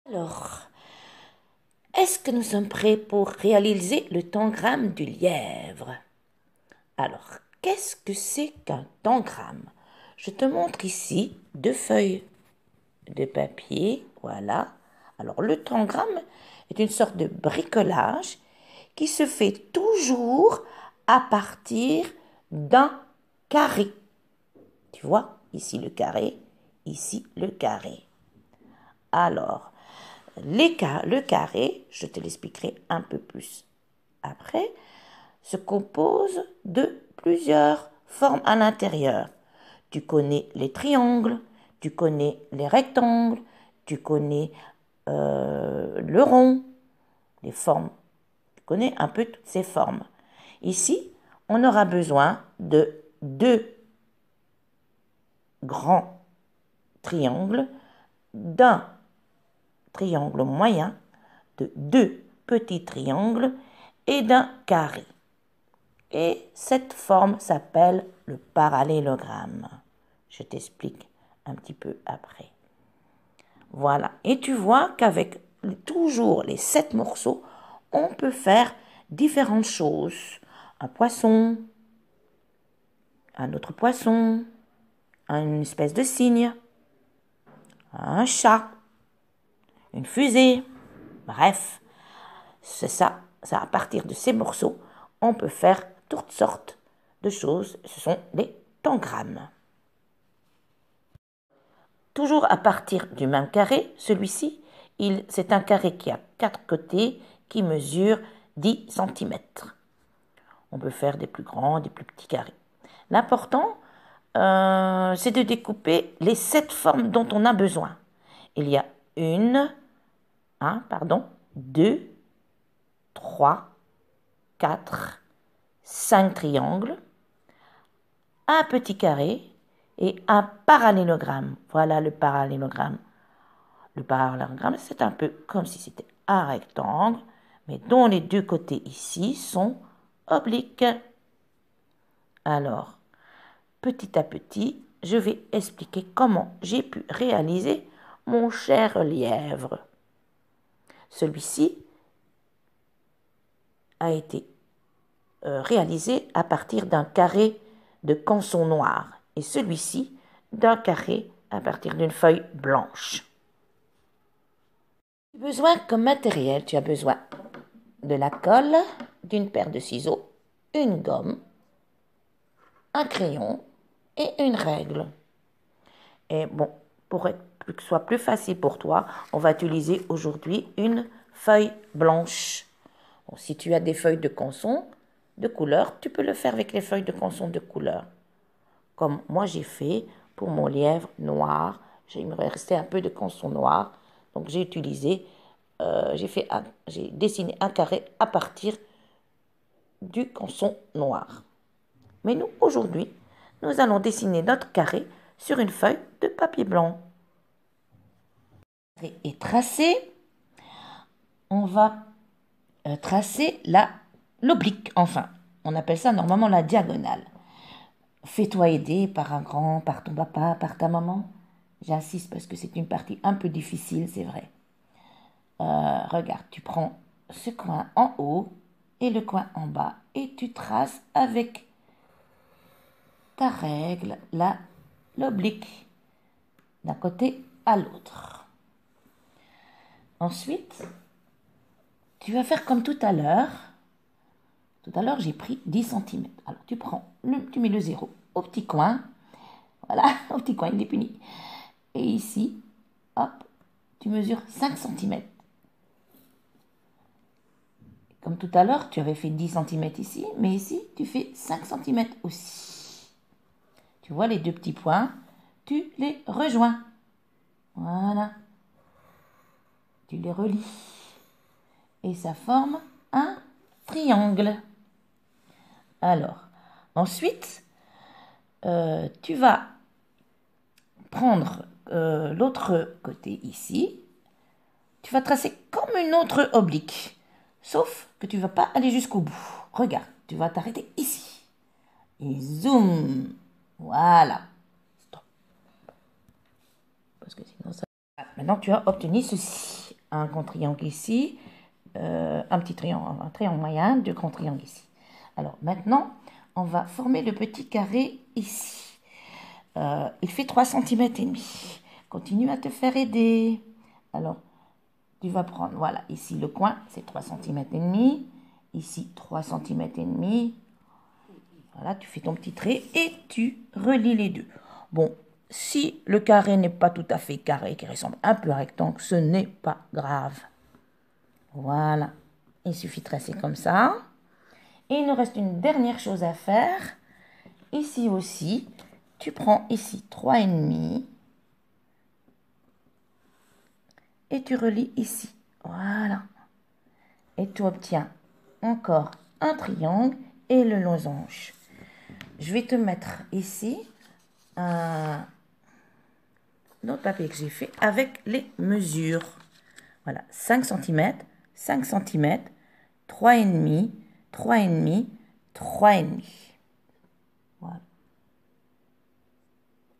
Alors, est-ce que nous sommes prêts pour réaliser le tangramme du lièvre? Alors, qu'est-ce que c'est qu'un tangramme? Je te montre ici deux feuilles de papier, voilà. Alors, le tangramme est une sorte de bricolage qui se fait toujours à partir d'un carré. Tu vois, ici le carré, ici le carré. Alors, le carré, je te l'expliquerai un peu plus après, se compose de plusieurs formes à l'intérieur. Tu connais les triangles, tu connais les rectangles, tu connais le rond, les formes. Tu connais un peu toutes ces formes. Ici, on aura besoin de deux grands triangles, d'un triangle moyen, de deux petits triangles et d'un carré. Et cette forme s'appelle le parallélogramme. Je t'explique un petit peu après. Voilà. Et tu vois qu'avec toujours les 7 morceaux, on peut faire différentes choses. Un poisson, un autre poisson, une espèce de cygne, un chat, une fusée. Bref, c'est ça. C'est à partir de ces morceaux, on peut faire toutes sortes de choses. Ce sont des tangrammes. Toujours à partir du même carré, celui-ci, c'est un carré qui a 4 côtés qui mesure 10 cm. On peut faire des plus grands, des plus petits carrés. L'important, c'est de découper les 7 formes dont on a besoin. Il y a 2, 3, 4, 5 triangles, un petit carré et un parallélogramme. Voilà le parallélogramme. Le parallélogramme, c'est un peu comme si c'était un rectangle, mais dont les deux côtés ici sont obliques. Alors, petit à petit, je vais expliquer comment j'ai pu réaliser mon cher lièvre. Celui-ci a été réalisé à partir d'un carré de canson noir et celui-ci d'un carré à partir d'une feuille blanche. Tu as besoin comme matériel, tu as besoin de la colle, d'une paire de ciseaux, une gomme, un crayon et une règle. Et bon, pour que ce soit plus facile pour toi, on va utiliser aujourd'hui une feuille blanche. Bon, si tu as des feuilles de canson de couleur, tu peux le faire avec les feuilles de canson de couleur. Comme moi j'ai fait pour mon lièvre noir, il me restait un peu de canson noir, donc j'ai dessiné un carré à partir du canson noir. Mais nous, aujourd'hui, nous allons dessiner notre carré sur une feuille de papier blanc. Et tracé, on va tracer l'oblique, enfin. On appelle ça normalement la diagonale. Fais-toi aider par un grand, par ton papa, par ta maman. J'insiste parce que c'est une partie un peu difficile, c'est vrai. Regarde, tu prends ce coin en haut et le coin en bas et tu traces avec ta règle l'oblique d'un côté à l'autre. Ensuite, tu vas faire comme tout à l'heure. Tout à l'heure, j'ai pris 10 cm. Alors, tu mets le 0 au petit coin. Voilà, au petit coin, il est puni. Et ici, hop, tu mesures 5 cm. Comme tout à l'heure, tu avais fait 10 cm ici, mais ici, tu fais 5 cm aussi. Tu vois les deux petits points, tu les rejoins. Voilà. Tu les relis. Et ça forme un triangle. Alors, ensuite, tu vas prendre l'autre côté ici. Tu vas tracer comme une autre oblique. Sauf que tu ne vas pas aller jusqu'au bout. Regarde, tu vas t'arrêter ici. Et zoom. Voilà. Stop. Parce que sinon ça... Maintenant, tu as obtenu ceci. un grand triangle ici, un triangle moyen, deux grands triangles ici. Alors maintenant, on va former le petit carré ici. Il fait 3 cm et demi. Continue à te faire aider. Alors, tu vas prendre, voilà, ici le coin, c'est 3 cm et demi. Ici, 3 cm et demi. Voilà, tu fais ton petit trait et tu relis les deux. Bon, si le carré n'est pas tout à fait carré, qui ressemble un peu à un rectangle, ce n'est pas grave. Voilà, il suffit de tracer comme ça. Et il nous reste une dernière chose à faire. Ici aussi, tu prends ici 3,5 et tu relis ici. Voilà. Et tu obtiens encore un triangle et le losange. Je vais te mettre ici un autre papier que j'ai fait avec les mesures. Voilà, 5 cm, 5 cm, 3,5, 3,5, 3,5. Voilà.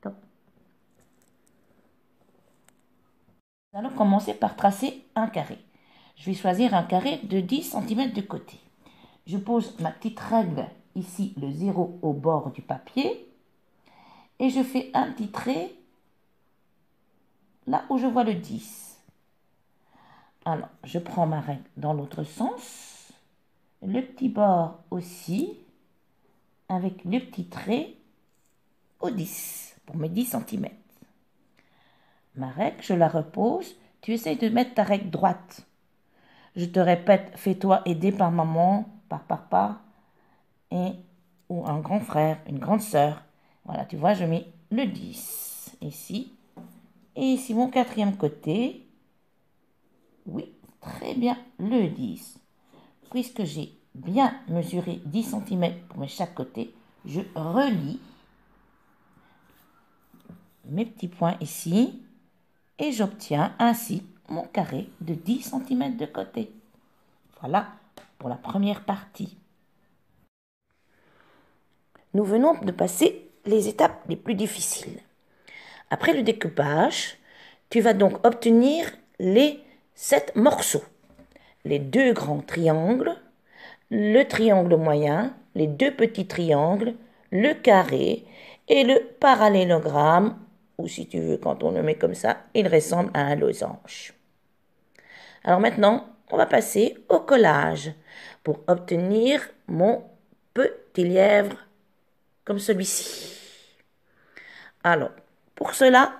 Top. Nous allons commencer par tracer un carré. Je vais choisir un carré de 10 cm de côté. Je pose ma petite règle ici, le 0 au bord du papier. Et je fais un petit trait là où je vois le 10. Alors, je prends ma règle dans l'autre sens. Le petit bord aussi, avec le petit trait au 10, pour mes 10 cm. Ma règle, je la repose. Tu essayes de mettre ta règle droite. Je te répète, fais-toi aider par maman, par papa, ou un grand frère, une grande sœur. Voilà, tu vois, je mets le 10 ici. Et ici, mon quatrième côté. Oui, très bien, le 10. Puisque j'ai bien mesuré 10 cm pour chaque côté, je relie mes petits points ici et j'obtiens ainsi mon carré de 10 cm de côté. Voilà pour la première partie. Nous venons de passer les étapes les plus difficiles. Après le découpage, tu vas donc obtenir les 7 morceaux. Les 2 grands triangles, le triangle moyen, les 2 petits triangles, le carré et le parallélogramme, ou si tu veux, quand on le met comme ça, il ressemble à un losange. Alors maintenant, on va passer au collage pour obtenir mon petit lièvre comme celui-ci. Alors, pour cela,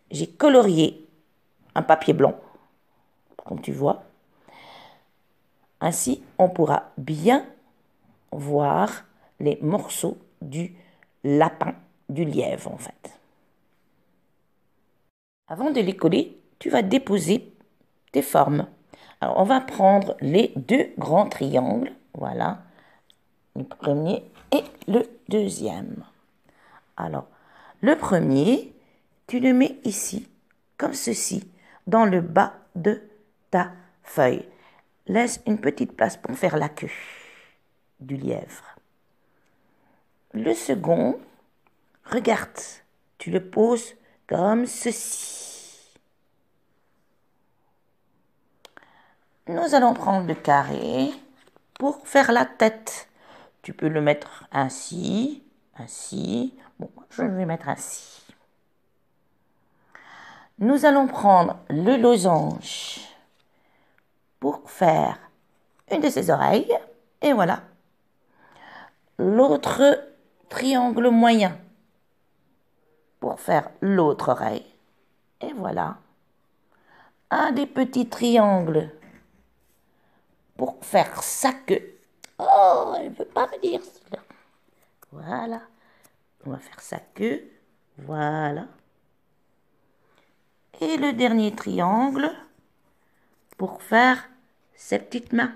j'ai colorié un papier blanc, comme tu vois. Ainsi, on pourra bien voir les morceaux du lapin, du lièvre en fait. Avant de les coller, tu vas déposer tes formes. Alors, on va prendre les 2 grands triangles, voilà, le premier et le deuxième. Alors, le premier, tu le mets ici, comme ceci, dans le bas de ta feuille. Laisse une petite place pour faire la queue du lièvre. Le second, regarde, tu le poses comme ceci. Nous allons prendre le carré pour faire la tête. Tu peux le mettre ainsi, ainsi. Bon, je vais mettre ainsi. Nous allons prendre le losange pour faire une de ses oreilles. Et voilà. L'autre triangle moyen pour faire l'autre oreille. Et voilà. Un des petits triangles pour faire sa queue. Oh, elle ne veut pas me dire cela. Voilà. On va faire sa queue. Voilà. Et le dernier triangle pour faire ses petites mains.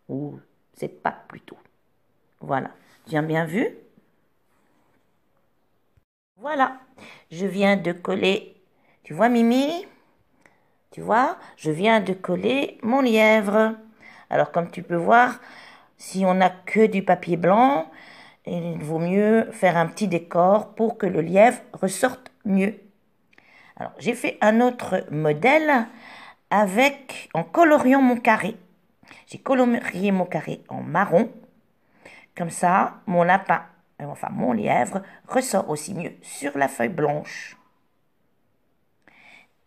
Ou ses pattes plutôt. Voilà. Tu as bien vu? Voilà. Je viens de coller. Tu vois, Mimi? Tu vois, je viens de coller mon lièvre. Alors, comme tu peux voir, si on n'a que du papier blanc, il vaut mieux faire un petit décor pour que le lièvre ressorte mieux. Alors, j'ai fait un autre modèle en coloriant mon carré. J'ai colorié mon carré en marron. Comme ça, mon lapin, enfin mon lièvre, ressort aussi mieux sur la feuille blanche.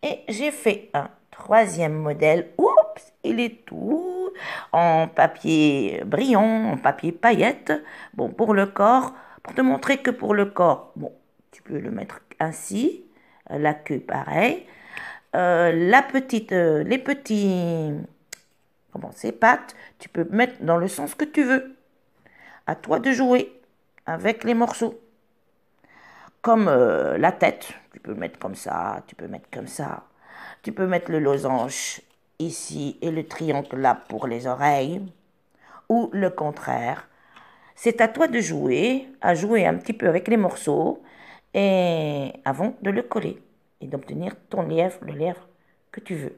Et j'ai fait un troisième modèle. Oups, il est tout en papier brillant, en papier paillette. Bon, pour le corps, pour te montrer que pour le corps, bon, tu peux le mettre ainsi, la queue pareil. Les petits, comment, ces pattes, tu peux mettre dans le sens que tu veux. À toi de jouer avec les morceaux. Comme la tête, tu peux mettre comme ça, tu peux mettre comme ça. Tu peux mettre le losange ici et le triangle là pour les oreilles. Ou le contraire. C'est à toi de jouer, à jouer un petit peu avec les morceaux et avant de le coller et d'obtenir ton lièvre, le lièvre que tu veux.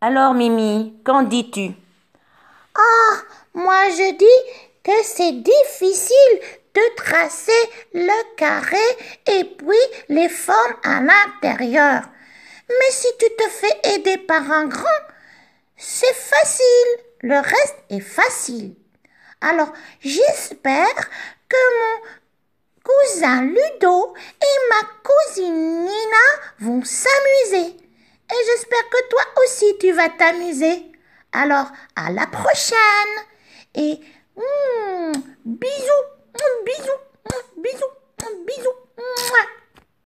Alors Mimi, qu'en dis-tu? Moi, je dis que c'est difficile de tracer le carré et puis les formes à l'intérieur. Mais si tu te fais aider par un grand, c'est facile. Le reste est facile. Alors, j'espère que mon cousin Ludo et ma cousine Nina vont s'amuser. Et j'espère que toi aussi tu vas t'amuser. Alors, à la prochaine. Et bisous, bisous, bisous, bisous.